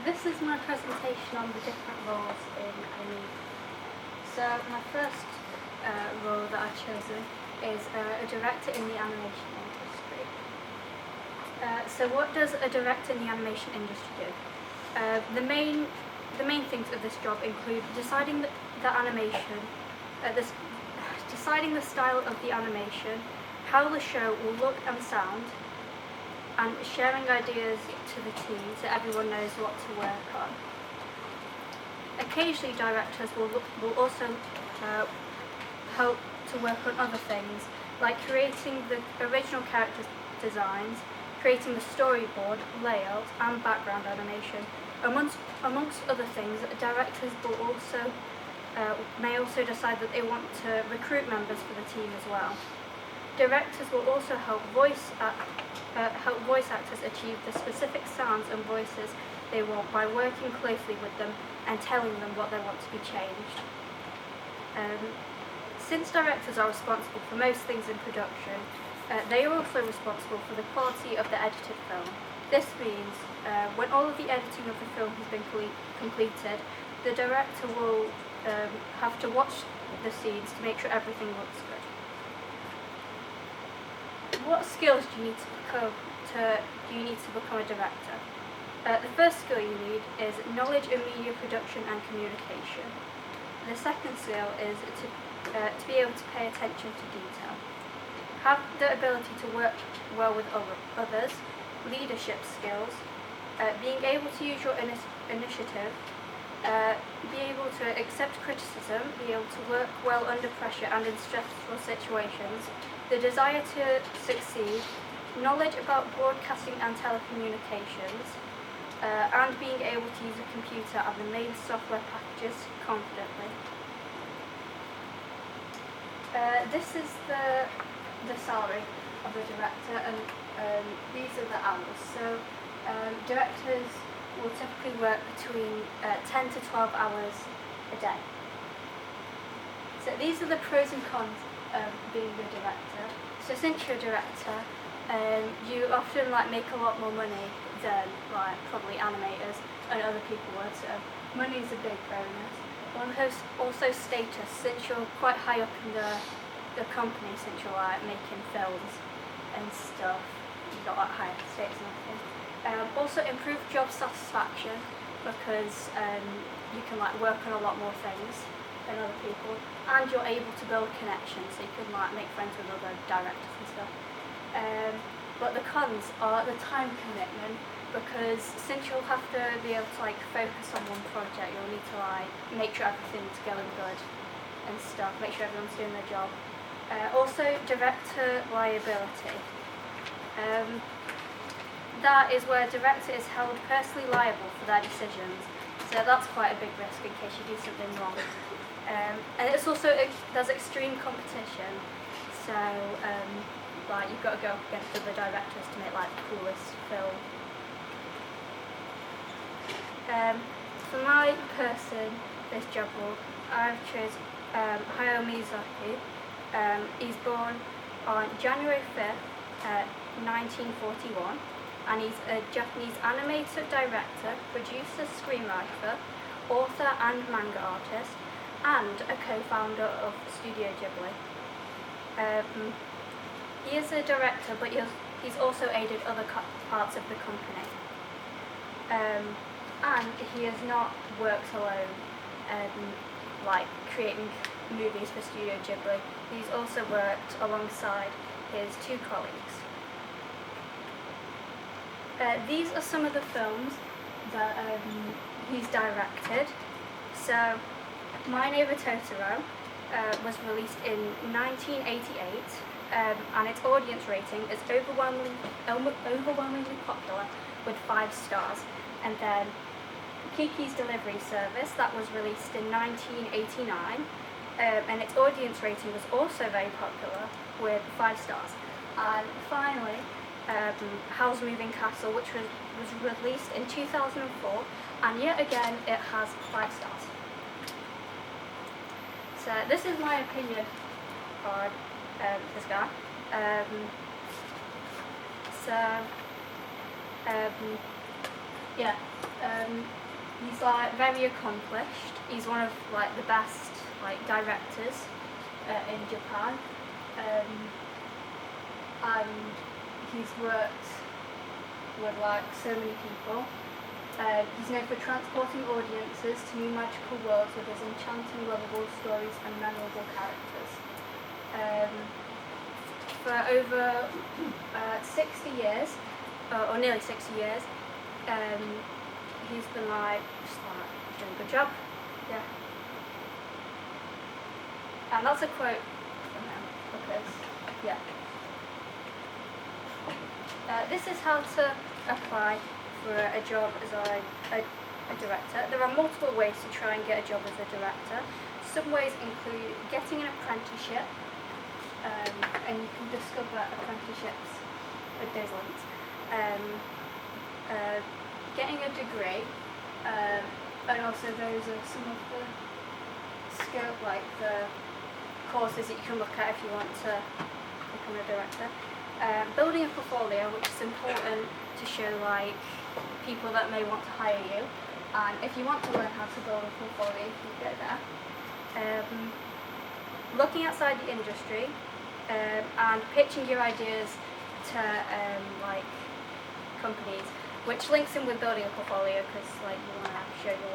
This is my presentation on the different roles in animation. So my first role that I've chosen is a director in the animation industry. So what does a director in the animation industry do? The main things of this job include deciding the animation, deciding the style of the animation, how the show will look and sound, and sharing ideas to the team so everyone knows what to work on. Occasionally directors will also help to work on other things, like creating the original character designs, creating the storyboard, layout and background animation. Amongst other things, directors will may also decide that they want to recruit members for the team as well. Directors will also help voice actors achieve the specific sounds and voices they want by working closely with them and telling them what they want to be changed. Since directors are responsible for most things in production, they are also responsible for the quality of the edited film. This means when all of the editing of the film has been completed, the director will have to watch the scenes to make sure everything looks good. What skills do you need to become a director? The first skill you need is knowledge in media production and communication. The second skill is to be able to pay attention to detail. Have the ability to work well with others, leadership skills, being able to use your initiative, be able to accept criticism, be able to work well under pressure and in stressful situations, the desire to succeed, knowledge about broadcasting and telecommunications, and being able to use a computer and the main software packages confidently. This is the salary of the director, and these are the hours. So directors will typically work between 10 to 12 hours a day. So these are the pros and cons of being a director. So since you're a director, you often make a lot more money than probably animators and other people would. So money is a big bonus. Also status, since you're quite high up in the company, since you're making films and stuff, you've got higher status and everything. Also improved job satisfaction, because you can work on a lot more things than other people, and you're able to build connections, so you can make friends with other directors and stuff. But the cons are the time commitment, because since you'll have to be able to focus on one project, you'll need to make sure everything's going good and stuff, make sure everyone's doing their job. Also director liability. That is where a director is held personally liable for their decisions. So that's quite a big risk in case you do something wrong. And it's also, there's extreme competition. So you've got to go up against other directors to make the coolest film. For my person, this job role, I've chosen Hayao Miyazaki. He's born on January 5th, 1941. And he's a Japanese animator, director, producer, screenwriter, author and manga artist, and a co-founder of Studio Ghibli. He is a director, but he's also aided other parts of the company. And he has not worked alone, creating movies for Studio Ghibli. He's also worked alongside his two colleagues. These are some of the films that he's directed. So, My Neighbor Totoro was released in 1988, and its audience rating is overwhelmingly popular with 5 stars. And then Kiki's Delivery Service, that was released in 1989, and its audience rating was also very popular with 5 stars. And finally, Howl's Moving Castle, which was released in 2004, and yet again it has 5 stars. So this is my opinion on this guy. Yeah. He's like very accomplished. He's one of like the best like directors in Japan, and he's worked with like so many people. He's known for transporting audiences to new magical worlds with his enchanting, lovable stories and memorable characters. For over 60 years, or nearly 60 years, he's been like just like doing a good job. Yeah. And that's a quote from him because yeah. This is how to apply for a job as a director. There are multiple ways to try and get a job as a director. Some ways include getting an apprenticeship, and you can discover apprenticeships with those links. Getting a degree, and also those are some of the scope, like the courses that you can look at if you want to become a director. Building a portfolio, which is important to show like people that may want to hire you, and if you want to learn how to build a portfolio, you can go there. Looking outside the industry, and pitching your ideas to like companies, which links in with building a portfolio because like you want to show your work.